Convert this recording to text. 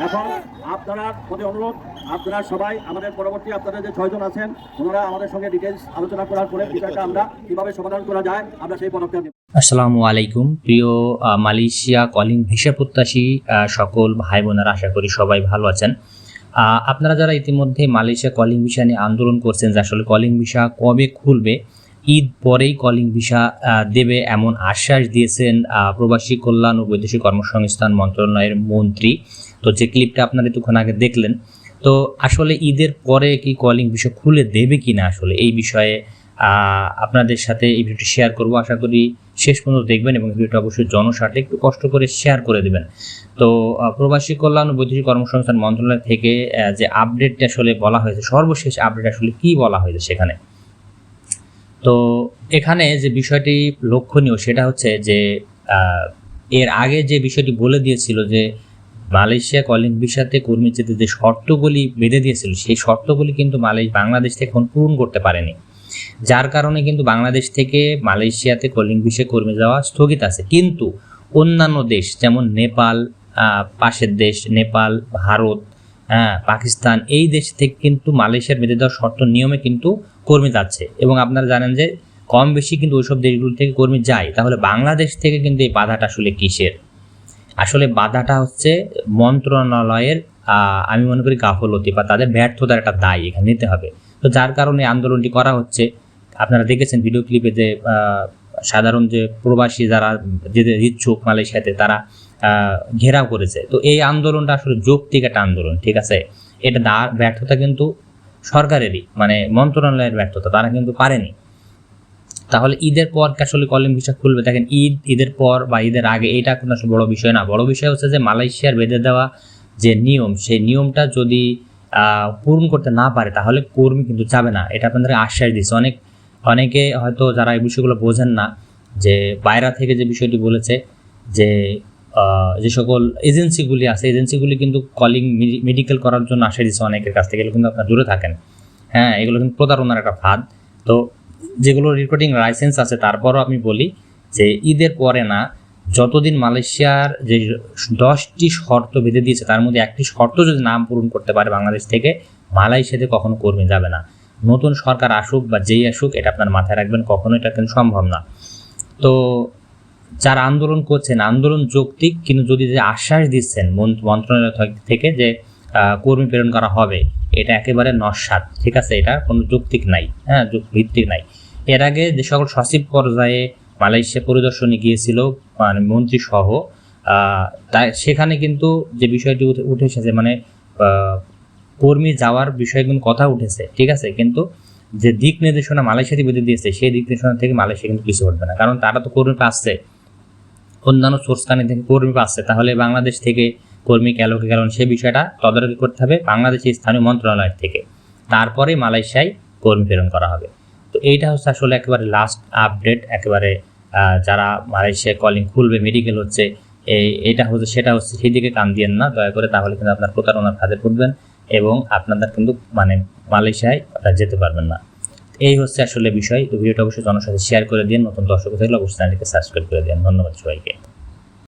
এখন আপনারা প্রতি অনুরোধ, আপনারা সবাই আমাদের পরবর্তী আপনাদের যে 6 জন আছেন ওনারা আমাদের সঙ্গে ডিটেলস আলোচনা করার পরে বিষয়টা আমরা কিভাবে সমাধান করা যায় আমরা সেই পদক্ষেপ নেব। আসসালামু আলাইকুম প্রিয় মালয়েশিয়া কলিং ভিসা প্রত্যাশী সকল ভাই বোনেরা, আশা করি সবাই ভালো আছেন। আপনারা যারা ইতিমধ্যে মালয়েশিয়া কলিং ভিসা নিয়ে আন্দোলন করছেন যে আসলে কলিং ভিসা কবে খুলবে, ঈদ পরেই কলিং ভিসা দেবে এমন আশ্বাস দিয়েছেন প্রবাসী কল্যাণ ও বৈদেশিক কর্মসংস্থান মন্ত্রণালয়ের মন্ত্রী। তো যে ক্লিপটা আপনারা কিছুক্ষণ আগে দেখলেন, তো আসলে ঈদের পরে কি কলিং ভিসা খুলে দেবে কিনা, আসলে এই বিষয়ে আপনাদের সাথে এই ভিডিওটি শেয়ার করব। আশা করি শেষ পর্যন্ত দেখবেন এবং ভিডিওটা অবশ্যই জনস্বার্থে একটু কষ্ট করে শেয়ার করে দেবেন। তো প্রবাসী কল্যাণ ও বৈদেশিক কর্মসংস্থান মন্ত্রণালয় থেকে যে আপডেটটা আসলে বলা হয়েছে, সর্বশেষ আপডেট আসলে কি বলা হয়েছে সেখানে। তো এখানে যে বিষয়টি লক্ষণীয় সেটা হচ্ছে যে এর আগে যে বিষয়টি বলে দিয়েছিল যে মালয়েশিয়া কলিং ভিসাতে কর্মী যেতে যে শর্তগুলি বেঁধে দিয়েছিল, সেই শর্তগুলি কিন্তু বাংলাদেশ থেকে এখন পূরণ করতে পারেনি, যার কারণে কিন্তু বাংলাদেশ থেকে মালয়েশিয়াতে কলিং ভিসায় কর্মী যাওয়া স্থগিত আছে। কিন্তু অন্যান্য দেশ যেমন নেপাল, পাশের দেশ নেপাল, ভারত, পাকিস্তান, এই দেশ থেকে কিন্তু মালয়েশিয়ার বেঁধে দেওয়ার শর্ত নিয়মে কিন্তু কর্মী যাচ্ছে। এবং আপনারা জানেন যে কম বেশি কিন্তু ওইসব দেশগুলো থেকে কর্মী যায়। তাহলে বাংলাদেশ থেকে কিন্তু এই বাধাটা আসলে কিসের? আসলে বাধাটা হচ্ছে মন্ত্রণালয়ের আমি মনে করি গাফলতি বা তাদের ব্যর্থতার একটা দায় এখানে নিতে হবে। তো যার কারণে আন্দোলনটি করা হচ্ছে। আপনারা দেখেছেন ভিডিও ক্লিপে যে সাধারণ যে প্রবাসী যারা যেতে ইচ্ছুক মালয়েশিয়াতে তারা ঘেরাও করেছে। তো এই আন্দোলনটা আসলে যৌক্তিক একটা আন্দোলন, ঠিক আছে। এটা ব্যর্থতা কিন্তু সরকারেরই, মানে মন্ত্রণালয়ের ব্যর্থতা, তারা কিন্তু পারেনি। তাহলে ঈদের পর আসলে কলিং ভিসা খুলবে। দেখেন ঈদের পর বা ঈদের আগে এটা কোনো আসলে বড় বিষয় না। বড় বিষয় হচ্ছে যে মালয়েশিয়ার বেঁধে দেওয়া যে নিয়ম, সেই নিয়মটা যদি পূরণ করতে না পারে তাহলে কর্মী কিন্তু যাবে না। এটা আপনাদের আশ্বাস দিচ্ছে। অনেকে হয়তো যারা এই বিষয়গুলো বোঝেন না, যে বাইরে থেকে যে বিষয়টি বলেছে যে যে সকল এজেন্সিগুলি আছে, এজেন্সিগুলি কিন্তু কলিং মেডিকেল করার জন্য আশ্বাস দিচ্ছে অনেকের কাছ থেকে। এগুলো কিন্তু আপনারা দূরে থাকেন। এগুলো কিন্তু প্রতারণার একটা ফাঁদ। তো যেগুলো রিক্রুটিং লাইসেন্স আছে, তারপরও আমি বলি যে ঈদের পরে না, যতদিন মালয়েশিয়ার যে 10টি শর্ত বেঁধে দিয়েছে তার মধ্যে একটি শর্ত যদি নাম পূরণ করতে পারে বাংলাদেশ থেকে, মালয়েশিয়াতে কখনো কর্মী যাবে না। নতুন সরকার আসুক বা যেই আসুক, এটা আপনার মাথায় রাখবেন, কখনো এটা কিন্তু সম্ভব না। তো যারা আন্দোলন করছেন, আন্দোলন যৌক্তিক, কিন্তু যদি যে আশ্বাস দিচ্ছেন মন্ত্রণালয় থেকে যে কর্মী প্রেরণ করা হবে, এটা একেবারে নস্বাত, ঠিক আছে। এটা কোনো যৌক্তিক নাই, ভিত্তিক নাই। এর আগে যে সকল সচিব পর্যায়ে মালয়েশিয়া পরিদর্শনে গিয়েছিল মানে মন্ত্রী সহ, তাই সেখানে কিন্তু যে বিষয়টি উঠে এসেছে, মানে কর্মী যাওয়ার বিষয়ে কিন্তু কথা উঠেছে, ঠিক আছে। কিন্তু যে দিক নির্দেশনা মালয়েশিয়াতে বেঁধে দিয়েছে, সেই দিক নির্দেশনা থেকে মালয়েশিয়া কিন্তু কিছু করবে না, কারণ তারা তো কর্মী পাচ্ছে, অন্যান্য সোর্সখানে থেকে কর্মী পাচ্ছে। তাহলে বাংলাদেশ থেকে কর্মী গেল সে বিষয়টা তদারকি করতে হবে বাংলাদেশের স্থানীয় মন্ত্রণালয় থেকে, তারপরে মালয়েশিয়ায় কর্মী প্রেরণ করা হবে। তো এইটা হচ্ছে আসলে একেবারে লাস্ট আপডেট। একেবারে যারা মালয়েশিয়ায় কলিং খুলবে, মেডিকেল হচ্ছে, এটা হচ্ছে সেটা হচ্ছে, সেই দিকে কান দিয়েন না দয়া করে, তাহলে কিন্তু আপনার প্রতারণার ফাঁদে পড়বেন এবং আপনাদের কিন্তু মানে মালয়েশিয়ায় যেতে পারবেন না। এই হচ্ছে আসলে বিষয়। তো ভিডিওটা অবশ্যই জনের সাথে শেয়ার করে দিন। নতুন দর্শক থাকলে অবশ্যই চ্যানেলটিকে সাবস্ক্রাইব করে দিন। ধন্যবাদ সবাইকে।